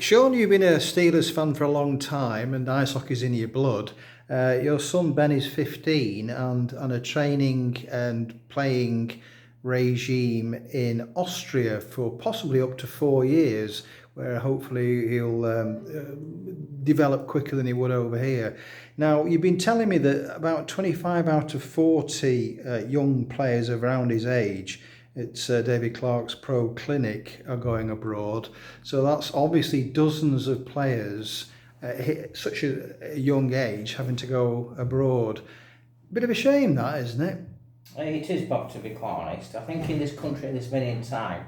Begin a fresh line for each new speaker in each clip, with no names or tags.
Sean, you've been a Steelers fan for a long time and ice hockey's in your blood. Your son Ben is 15 and on a training and playing regime in Austria for possibly up to 4 years, where hopefully he'll develop quicker than he would over here. Now, you've been telling me that about 25 out of 40 young players around his age, it's David Clark's Pro Clinic, are going abroad. So that's obviously dozens of players at such a young age having to go abroad. Bit of a shame, that, isn't it?
It is, Bob, to be quite honest. I think in this country at this minute in time,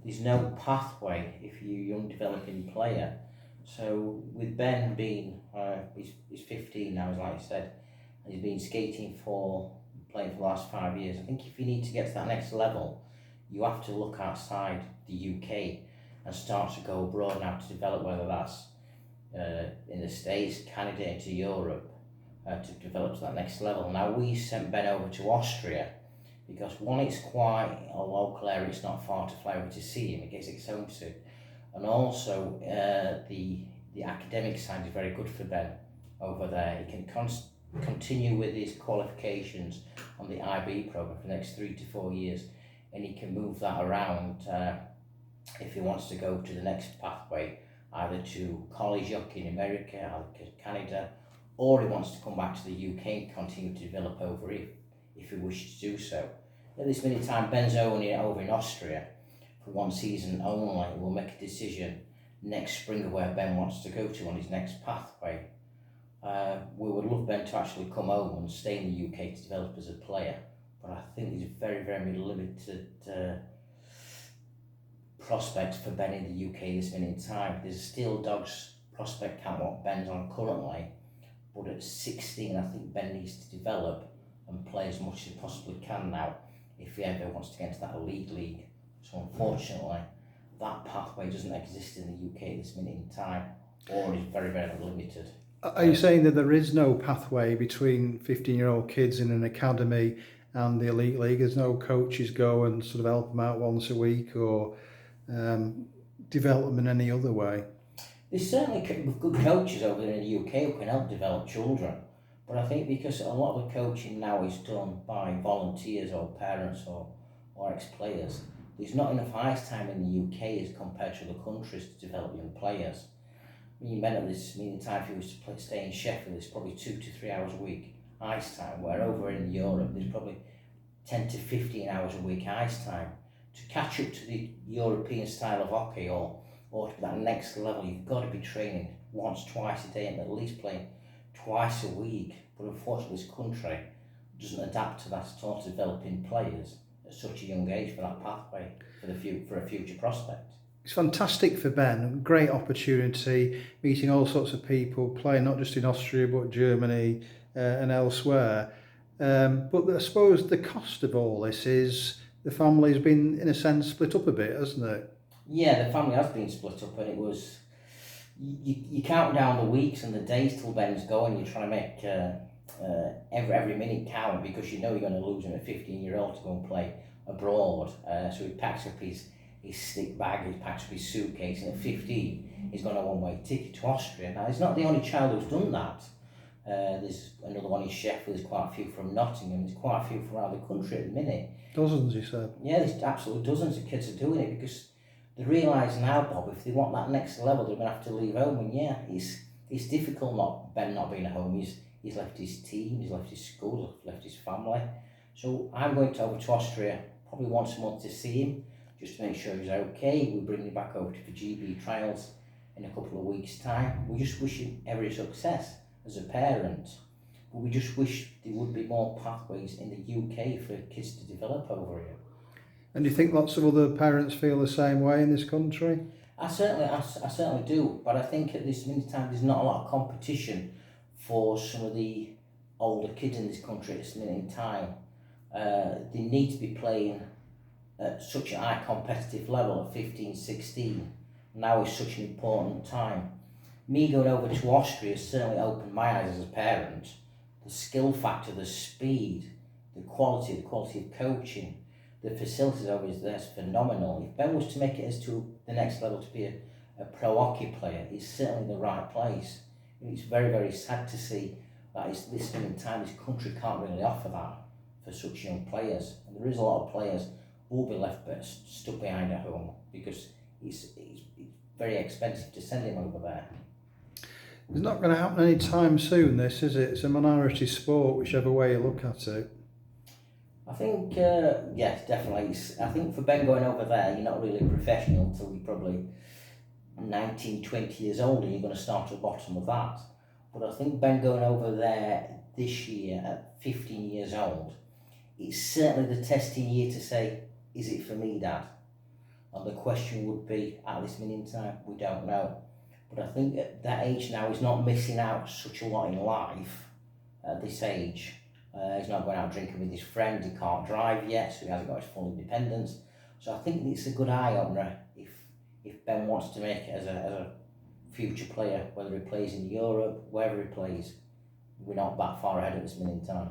there's no pathway if you're a young developing player. So with Ben being, he's 15 now, as like you said, and he's been playing for the last 5 years. I think if you need to get to that next level, you have to look outside the UK and start to go abroad now to develop, whether that's in the States, Canada, into Europe, to develop to that next level. Now we sent Ben over to Austria because one, it's quite a local area, it's not far to fly over to see him, it gets its home to, and also the academic side is very good for Ben over there. He can continue with his qualifications on the IB program for the next 3 to 4 years, and he can move that around if he wants to go to the next pathway, either to college hockey in America, either Canada, or he wants to come back to the UK and continue to develop over here if he wishes to do so. At this minute in time, Ben's only over in Austria for one season only. We'll make a decision next spring of where Ben wants to go to on his next pathway. We would love Ben to actually come home and stay in the UK to develop as a player, but I think there's very, very limited prospects for Ben in the UK this minute in time. There's a Steel Dogs prospect count what Ben's on currently, but at 16 I think Ben needs to develop and play as much as he possibly can now if he ever wants to get into that elite league. So unfortunately that pathway doesn't exist in the UK at this minute in time, or is very, very limited.
Are you saying that there is no pathway between 15-year-old kids in an academy and the elite league? There's no coaches go and sort of help them out once a week or develop them in any other way?
There's certainly good coaches over there in the UK who can help develop children, but I think because a lot of the coaching now is done by volunteers or parents or ex-players, there's not enough ice time in the UK as compared to other countries to develop young players. I mean, you meant at this meantime, if you was to stay in Sheffield, it's probably 2 to 3 hours a week ice time, where over in Europe there's probably 10 to 15 hours a week ice time. To catch up to the European style of hockey or to that next level, you've got to be training once, twice a day, and at least playing twice a week. But unfortunately, this country doesn't adapt to that sort of developing players at such a young age for that pathway for a future prospect.
It's fantastic for Ben, great opportunity, meeting all sorts of people, playing not just in Austria but Germany and elsewhere. But I suppose the cost of all this is the family's been, in a sense, split up a bit, hasn't it?
Yeah, the family has been split up, and it was, you count down the weeks and the days till Ben's going. You're trying to make every minute count, because you know you're going to lose him at 15-year-old to go and play abroad. So he packs up his stick bag, he packs up his suitcase, and at 15 he's got a one-way ticket to Austria. Now, he's not the only child who's done that. There's another one in Sheffield, there's quite a few from Nottingham, there's quite a few from around the country at the minute.
Dozens, you said?
Yeah, there's absolutely dozens of kids are doing it, because they realise now, Bob, if they want that next level, they're going to have to leave home. And yeah, it's difficult Ben not being at home. He's left his team, he's left his school, he's left his family. So I'm going over to Austria probably once a month to see him, just to make sure he's okay. We'll bring him back over to the GB trials in a couple of weeks' time. We just wish him every success as a parent, but we just wish there would be more pathways in the UK for kids to develop over here.
And do you think lots of other parents feel the same way in this country?
I certainly do, but I think at this minute time there's not a lot of competition for some of the older kids in this country at this minute in time. They need to be playing at such a high competitive level at 15, 16. Now is such an important time. Me going over to Austria has certainly opened my eyes as a parent. The skill factor, the speed, the quality of coaching, the facilities over there is phenomenal. If Ben was to make it as to the next level to be a pro hockey player is certainly the right place. And it's very, very sad to see that this moment in time, this country can't really offer that for such young players. And there is a lot of players who will be left stuck behind at home because it's very expensive to send him over there.
It's not going to happen anytime soon, this, is it? It's a minority sport, whichever way you look at it.
I think, yes, definitely. I think for Ben going over there, you're not really professional until you're probably 19, 20 years old, and you're going to start at the bottom of that. But I think Ben going over there this year at 15 years old, it's certainly the testing year to say, is it for me, Dad? And the question would be, at this minute in time, we don't know. But I think at that age now, he's not missing out such a lot in life at this age. He's not going out drinking with his friends, he can't drive yet, so he hasn't got his full independence. So I think it's a good eye-opener if Ben wants to make it as a future player, whether he plays in Europe, wherever he plays. We're not that far ahead at this minute in time.